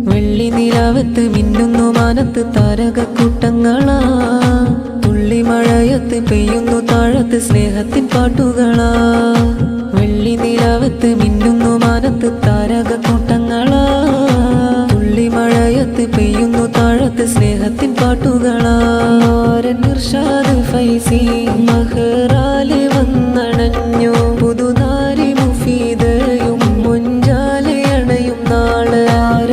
വെള്ളി നിലാവത്ത് മിന്നുന്നു മാനത്ത് താരകക്കൂട്ടങ്ങളാ, തുള്ളി മഴയത്ത് പെയ്യുന്നു താഴത്ത് സ്നേഹത്തിൻ പാട്ടുകളാ. വെള്ളി നിലാവത്ത് മിന്നുന്നു മാനത്ത് താരകക്കൂട്ടങ്ങളാ, തുള്ളി മഴയത്ത് പെയ്യുന്നു താഴത്ത് സ്നേഹത്തിൻ പാട്ടുകളാ. ഇർഷാദ് ഫൈസി മഹറാല് വന്നണഞ്ഞു, പുതുനാരി മുഫീദയും മുഞ്ചാലെ അണയും നാള്.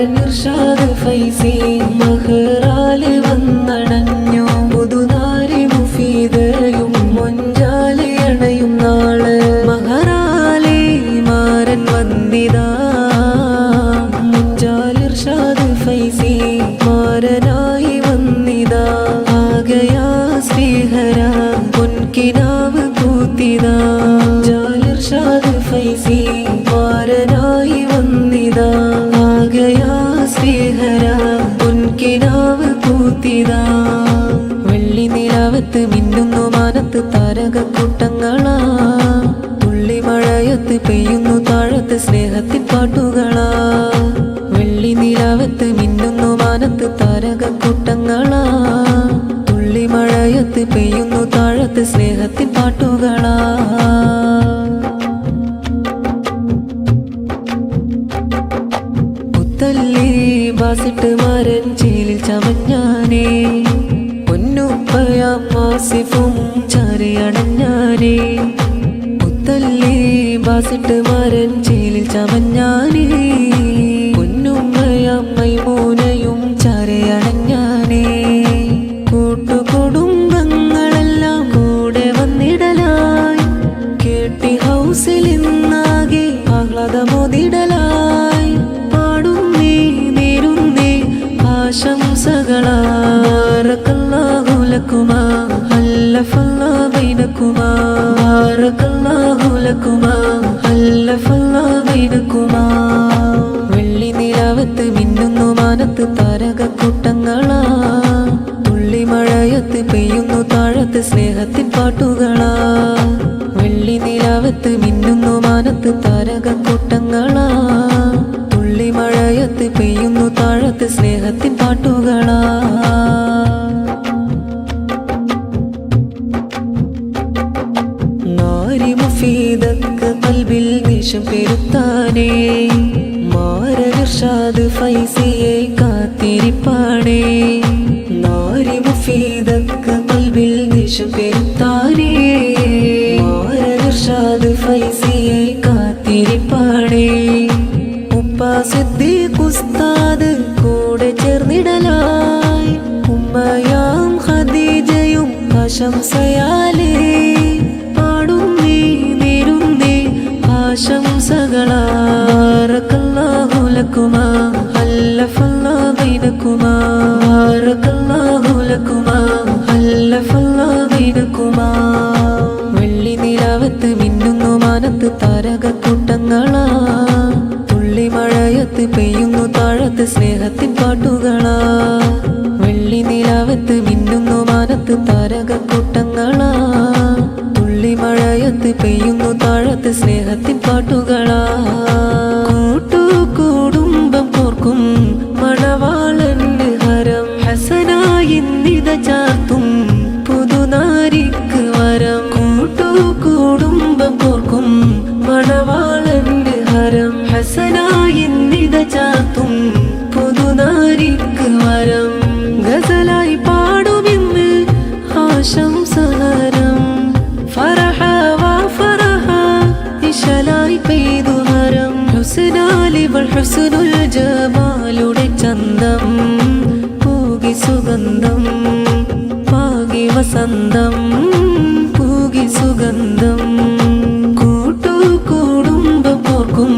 ഇർഷാദ് ഫൈസി മഹറാല് വന്നണഞ്ഞു, പുതുനാരി മുഫീദയും മുഞ്ചാലെ അണയും നാള്. മഹറാലി മാരൻ വന്നിതാ, മുഞ്ചാൽ ഇർഷാദ് ഫൈസി മാരനായി വന്നിതാ. ആകയാ സ്നേഹരാ പൊൻകിനാവ് പൂത്തിതാ, മുഞ്ചാൽ ഇർഷാദ് ഫൈസി മാരനായി വന്നിതാ. ആകയാ സ്നേഹരാ പൊൻകിനാവ് പൂത്തിതാ. വെള്ളി നിലാവത്ത് മിന്നുന്നു മാനത്ത് താരകക്കൂട്ടങ്ങളാ, തുള്ളി മഴയത്ത് പെയ്യുന്നു താഴത്ത് സ്നേഹത്തിൻ പാട്ടുകളാ. വെള്ളി നിലാവത്ത് മിന്നുന്നു മാനത്ത് താരകക്കൂട്ടങ്ങളാ, തുള്ളി മഴയത്ത് പെയ്യുന്നു താഴത്ത് സ്നേഹത്തിൻ പാട്ടുകളാ. മുത്തല്ലി ബാസിട്ട് മാരൻ ചേലിൽ ചമഞ്ഞാനേ, പൊന്നുപ്പയാം ആസിഫും ചാരയണഞ്ഞാനേ. മുത്തല്ലി ബാസിട്ട് മാരൻ ചേലിൽ ചമഞ്ഞാനേ, പൊന്നുമ്മയാം മൈമൂനയും ചാരയണഞ്ഞാനേ. കൂട്ടുകുടുംബങ്ങളെല്ലാം കൂടെ വന്നിടലായി, കേട്ടി ഹൗസിൽ ഇന്നാകെ ആഹ്ലാദമോദിടലായി. പാടുന്നേ നേരുന്നേ ആശംസകളാ, ബാറകല്ലാഹു ലക്കുമാ അല്ലഫല്ലാഹു ബൈനകുമാ, ബാറകല്ലാഹു ലക്കുമാ അല്ലഫല്ലാഹു ബൈനകുമാ. വെള്ളി നിലാവത്ത് മിന്നുന്നു മാനത്ത് താരകക്കൂട്ടങ്ങളാ, തുള്ളി മഴയത്ത് പെയ്യുന്നു താഴത്ത് സ്നേഹത്തിൻ പാട്ടുകളാ. വെള്ളി നിലാവത്ത് മിന്നുന്നു മാനത്ത് താരകക്കൂട്ടങ്ങളാ, തുള്ളി മഴയത്ത് പെയ്യുന്നു താഴത്ത് സ്നേഹത്തിൻ പാട്ടുകളാ. നാരി മുഫീദക്ക് കൽബിൽ ദേഷ്യം പെരുത്താനേ, മാരൻ ഇർഷാദ് ഫൈസിയെ കാത്തിരിപ്പാണേ. നാരി മുഫീദക്ക് കൽബിൽ ദേഷ്യം പെരുത്താനേ, മാരൻ ഇർഷാദ് ഫൈസിയെ കാത്തിരിപ്പാണേ. ഉപ്പ സിദ്ദീഖ് ഉസ്താദ് കൂടെ ചേർന്നിടലായി, ഉമ്മയാം ഖദീജയും ആശംസയാലേ. പാടുന്നേ നേരുന്നേ ആശംസകളാ, ബാറകല്ലാഹു ലക്കുമാ അല്ലഫല്ലാഹു ബൈനകുമാ, ബാറകല്ലാഹു ലക്കുമാ അല്ലഫല്ലാഹു ബൈനകുമാ. വെള്ളി നിലാവത്ത് മിന്നുന്നു മാനത്ത് താരകക്കൂട്ടങ്ങളാ, തുള്ളി മഴയത്ത് പെയ്യുന്നു താഴത്ത് സ്നേഹത്തിൻ പാട്ടുകളാ. വെള്ളി നിലാവത്ത് മിന്നുന്നു മാനത്ത് താരകക്കൂട്ടങ്ങളാ, തുള്ളി മഴയത്ത് പെയ്യുന്നു താഴത്ത് സ്നേഹത്തിൻ പാട്ടുകളാ. കൂട്ടുകുടുംബം കോർക്കും മണവാളന്റെ ഹരം, ഹസനായി നിത ചാർത്തും പുതുനാരിക്ക് വരം. കൂട്ടുകുടുംബം കോർക്കും മണവാളന്റെ ഹരം, ഹസനായി നിത ചാർത്തും പുതുനാരിക്ക് വരം. ഗസലായി പാടുമെന്ന് ആശംസഹരം, ഫറഹ വാ ഫറഹ ഇശലായി പെയ്തു ഹരം. ഹുസ്നാലിവൾ ഹുസ്നുൽ ജമാലുടെ ചന്തം, പൂകി സുഗന്ധം പാകി വസന്തം, പൂകി സുഗന്ധം. കൂട്ടുകുടുംബം കോർക്കും